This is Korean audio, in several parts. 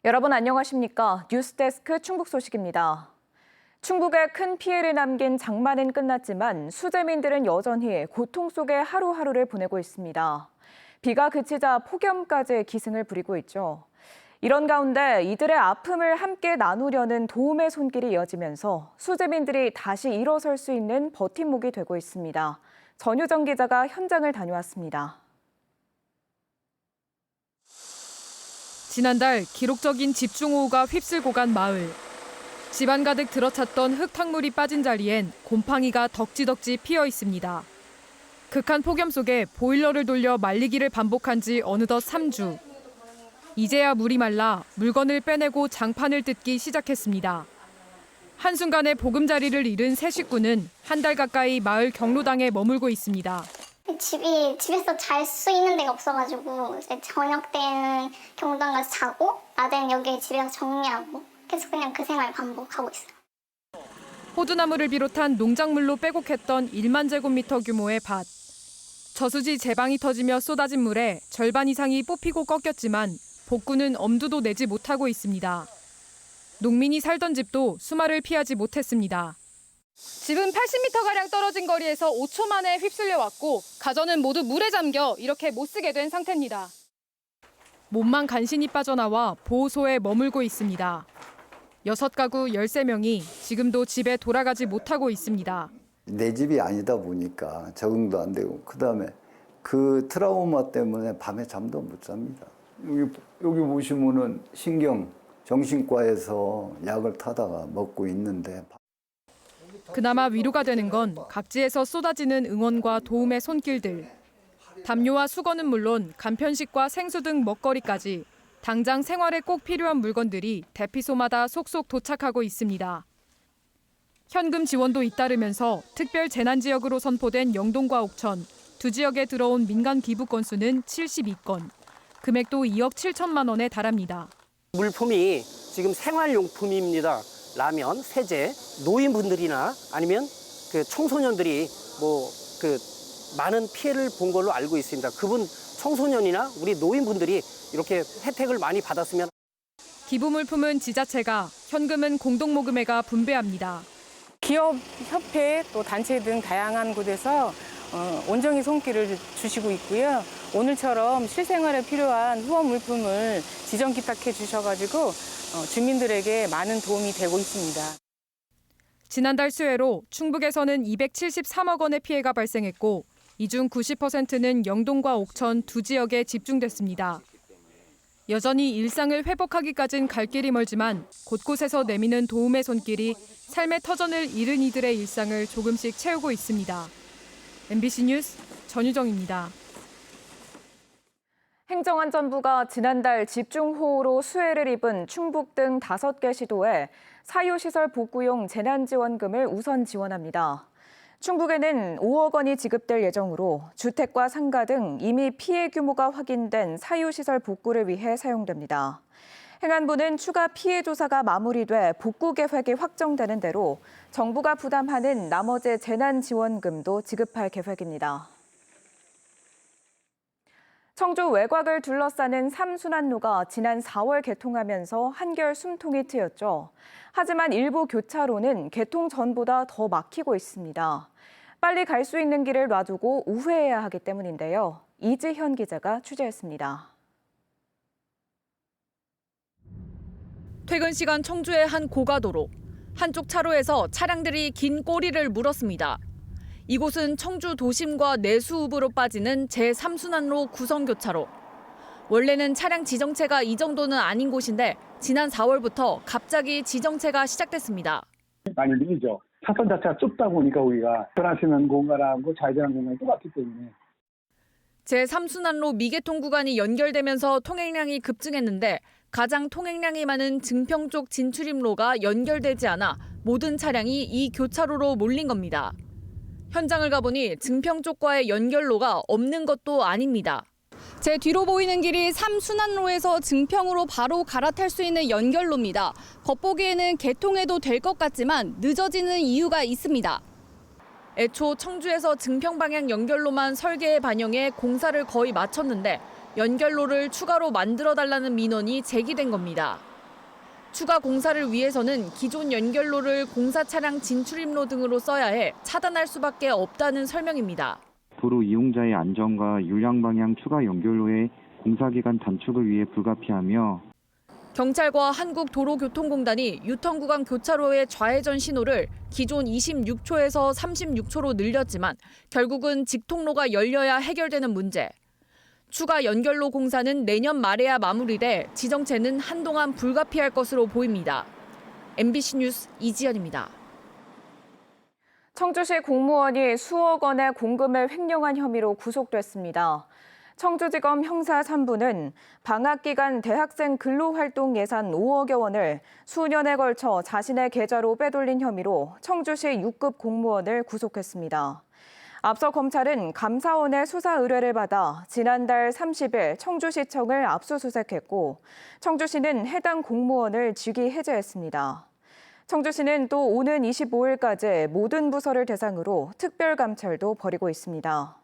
여러분 안녕하십니까? 뉴스데스크 충북 소식입니다. 충북에 큰 피해를 남긴 장마는 끝났지만 수재민들은 여전히 고통 속에 하루하루를 보내고 있습니다. 비가 그치자 폭염까지 기승을 부리고 있죠. 이런 가운데 이들의 아픔을 함께 나누려는 도움의 손길이 이어지면서 수재민들이 다시 일어설 수 있는 버팀목이 되고 있습니다. 전유정 기자가 현장을 다녀왔습니다. 지난달 기록적인 집중호우가 휩쓸고 간 마을. 집안 가득 들어찼던 흙탕물이 빠진 자리엔 곰팡이가 덕지덕지 피어 있습니다. 극한 폭염 속에 보일러를 돌려 말리기를 반복한 지 어느덧 3주. 이제야 물이 말라 물건을 빼내고 장판을 뜯기 시작했습니다. 한순간에 보금자리를 잃은 세 식구는 한 달 가까이 마을 경로당에 머물고 있습니다. 집에서 잘 수 있는 데가 없어가지고 이제 저녁 때는 경로당 가서 자고 낮에는 여기 집에 가서 정리하고 계속 그냥 그 생활 반복하고 있어요. 호두나무를 비롯한 농작물로 빼곡했던 1만 제곱미터 규모의 밭. 저수지 제방이 터지며 쏟아진 물에 절반 이상이 뽑히고 꺾였지만 복구는 엄두도 내지 못하고 있습니다. 농민이 살던 집도 수말을 피하지 못했습니다. 집은 80m가량 떨어진 거리에서 5초 만에 휩쓸려 왔고 가전은 모두 물에 잠겨 이렇게 못 쓰게 된 상태입니다. 몸만 간신히 빠져나와 보호소에 머물고 있습니다. 6가구 13명이 지금도 집에 돌아가지 못하고 있습니다. 내 집이 아니다 보니까 적응도 안 되고 그다음에 그 트라우마 때문에 밤에 잠도 못 잡니다. 여기 보시면은 정신과에서 약을 타다가 먹고 있는데 그나마 위로가 되는 건 각지에서 쏟아지는 응원과 도움의 손길들. 담요와 수건은 물론 간편식과 생수 등 먹거리까지 당장 생활에 꼭 필요한 물건들이 대피소마다 속속 도착하고 있습니다. 현금 지원도 잇따르면서 특별 재난 지역으로 선포된 영동과 옥천, 두 지역에 들어온 민간 기부 건수는 72건, 금액도 2억 7천만 원에 달합니다. 물품이 지금 생활용품입니다. 라면, 세제, 노인분들이나 아니면 그 청소년들이 많은 피해를 본 걸로 알고 있습니다. 그분 청소년이나 우리 노인분들이 이렇게 혜택을 많이 받았으면. 기부 물품은 지자체가, 현금은 공동모금회가 분배합니다. 기업, 협회, 또 단체 등 다양한 곳에서 온정의 손길을 주시고 있고요. 오늘처럼 실생활에 필요한 후원 물품을 지정 기탁해 주셔가지고 주민들에게 많은 도움이 되고 있습니다. 지난달 수해로 충북에서는 273억 원의 피해가 발생했고 이 중 90%는 영동과 옥천 두 지역에 집중됐습니다. 여전히 일상을 회복하기까진 갈 길이 멀지만 곳곳에서 내미는 도움의 손길이 삶의 터전을 잃은 이들의 일상을 조금씩 채우고 있습니다. MBC 뉴스 전유정입니다. 행정안전부가 지난달 집중호우로 수해를 입은 충북 등 5개 시도에 사유시설 복구용 재난지원금을 우선 지원합니다. 충북에는 5억 원이 지급될 예정으로 주택과 상가 등 이미 피해 규모가 확인된 사유시설 복구를 위해 사용됩니다. 행안부는 추가 피해 조사가 마무리돼 복구 계획이 확정되는 대로 정부가 부담하는 나머지 재난지원금도 지급할 계획입니다. 청주 외곽을 둘러싸는 3순환로가 지난 4월 개통하면서 한결 숨통이 트였죠. 하지만 일부 교차로는 개통 전보다 더 막히고 있습니다. 빨리 갈 수 있는 길을 놔두고 우회해야 하기 때문인데요. 이지현 기자가 취재했습니다. 퇴근 시간 청주의 한 고가도로. 한쪽 차로에서 차량들이 긴 꼬리를 물었습니다. 이곳은 청주 도심과 내수읍으로 빠지는 제3순환로 구성교차로. 원래는 차량 지정체가 이 정도는 아닌 곳인데 지난 4월부터 갑자기 지정체가 시작됐습니다. 많이 밀리죠. 차선 자체가 좁다 보니까 우리가 변화시는 공간하고 좌회전하는 공간이 똑같기 때문에. 제3순환로 미개통 구간이 연결되면서 통행량이 급증했는데 가장 통행량이 많은 증평 쪽 진출입로가 연결되지 않아 모든 차량이 이 교차로로 몰린 겁니다. 현장을 가보니 증평 쪽과의 연결로가 없는 것도 아닙니다. 제 뒤로 보이는 길이 3순환로에서 증평으로 바로 갈아탈 수 있는 연결로입니다. 겉보기에는 개통해도 될 것 같지만 늦어지는 이유가 있습니다. 애초 청주에서 증평 방향 연결로만 설계에 반영해 공사를 거의 마쳤는데 연결로를 추가로 만들어달라는 민원이 제기된 겁니다. 추가 공사를 위해서는 기존 연결로를 공사 차량 진출입로 등으로 써야 해 차단할 수밖에 없다는 설명입니다. 도로 이용자의 안전과 유량 방향 추가 연결로의 공사 기간 단축을 위해 불가피하며 경찰과 한국도로교통공단이 유턴 구간 교차로의 좌회전 신호를 기존 26초에서 36초로 늘렸지만 결국은 직통로가 열려야 해결되는 문제. 추가 연결로 공사는 내년 말에야 마무리돼 지정체는 한동안 불가피할 것으로 보입니다. MBC 뉴스 이지연입니다. 청주시 공무원이 수억 원의 공금을 횡령한 혐의로 구속됐습니다. 청주지검 형사 3부는 방학 기간 대학생 근로활동 예산 5억여 원을 수년에 걸쳐 자신의 계좌로 빼돌린 혐의로 청주시 6급 공무원을 구속했습니다. 앞서 검찰은 감사원의 수사 의뢰를 받아 지난달 30일 청주시청을 압수수색했고 청주시는 해당 공무원을 직위 해제했습니다. 청주시는 또 오는 25일까지 모든 부서를 대상으로 특별감찰도 벌이고 있습니다.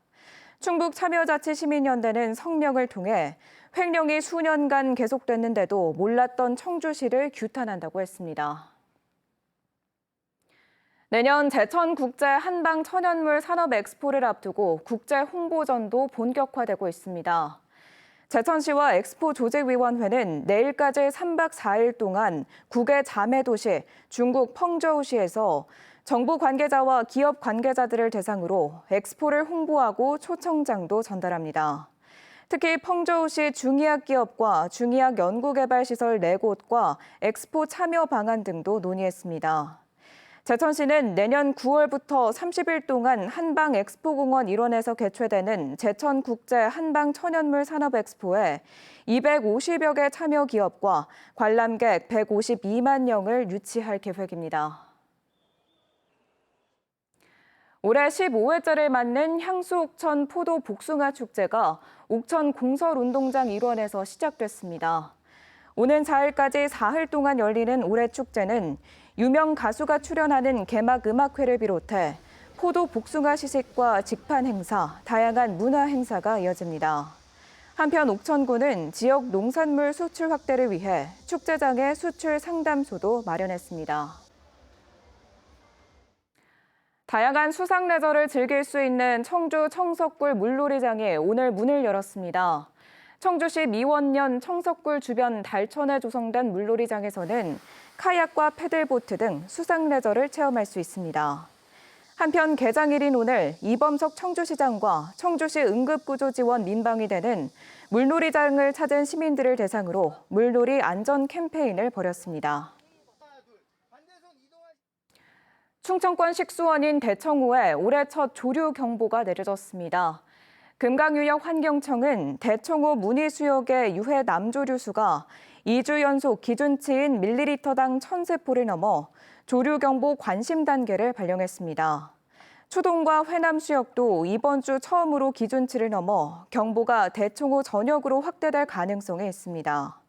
충북참여자치시민연대는 성명을 통해 횡령이 수년간 계속됐는데도 몰랐던 청주시를 규탄한다고 했습니다. 내년 제천국제 한방 천연물 산업 엑스포를 앞두고 국제 홍보전도 본격화되고 있습니다. 제천시와 엑스포 조직위원회는 내일까지 3박 4일 동안 국외 자매도시 중국 펑저우시에서 정부 관계자와 기업 관계자들을 대상으로 엑스포를 홍보하고 초청장도 전달합니다. 특히 펑저우시 중의학 기업과 중의학 연구개발시설 4곳과 엑스포 참여 방안 등도 논의했습니다. 제천시는 내년 9월부터 30일 동안 한방 엑스포공원 일원에서 개최되는 제천국제 한방 천연물 산업 엑스포에 250여 개 참여 기업과 관람객 152만 명을 유치할 계획입니다. 올해 15회째를 맞는 향수옥천 포도 복숭아 축제가 옥천 공설운동장 일원에서 시작됐습니다. 오는 4일까지 4흘 동안 열리는 올해 축제는 유명 가수가 출연하는 개막 음악회를 비롯해 포도 복숭아 시식과 직판 행사, 다양한 문화 행사가 이어집니다. 한편 옥천군은 지역 농산물 수출 확대를 위해 축제장에 수출 상담소도 마련했습니다. 다양한 수상 레저를 즐길 수 있는 청주 청석굴 물놀이장이 오늘 문을 열었습니다. 청주시 미원면 청석굴 주변 달천에 조성된 물놀이장에서는 카약과 패들보트 등 수상 레저를 체험할 수 있습니다. 한편 개장일인 오늘 이범석 청주시장과 청주시 응급구조지원 민방위 대는 물놀이장을 찾은 시민들을 대상으로 물놀이 안전 캠페인을 벌였습니다. 충청권 식수원인 대청호에 올해 첫 조류 경보가 내려졌습니다. 금강유역 환경청은 대청호 문의수역의 유해 남조류 수가 2주 연속 기준치인 밀리리터당 1000세포를 넘어 조류경보 관심 단계를 발령했습니다. 초동과 회남 수역도 이번 주 처음으로 기준치를 넘어 경보가 대청호 전역으로 확대될 가능성이 있습니다.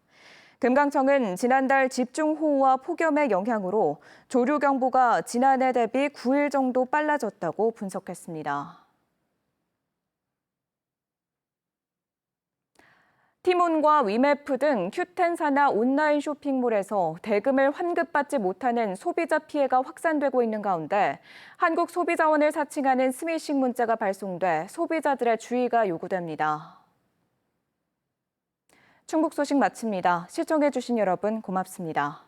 금강청은 지난달 집중호우와 폭염의 영향으로 조류경보가 지난해 대비 9일 정도 빨라졌다고 분석했습니다. 티몬과 위메프 등 큐텐 산하 온라인 쇼핑몰에서 대금을 환급받지 못하는 소비자 피해가 확산되고 있는 가운데 한국소비자원을 사칭하는 스미싱 문자가 발송돼 소비자들의 주의가 요구됩니다. 충북 소식 마칩니다. 시청해주신 여러분 고맙습니다.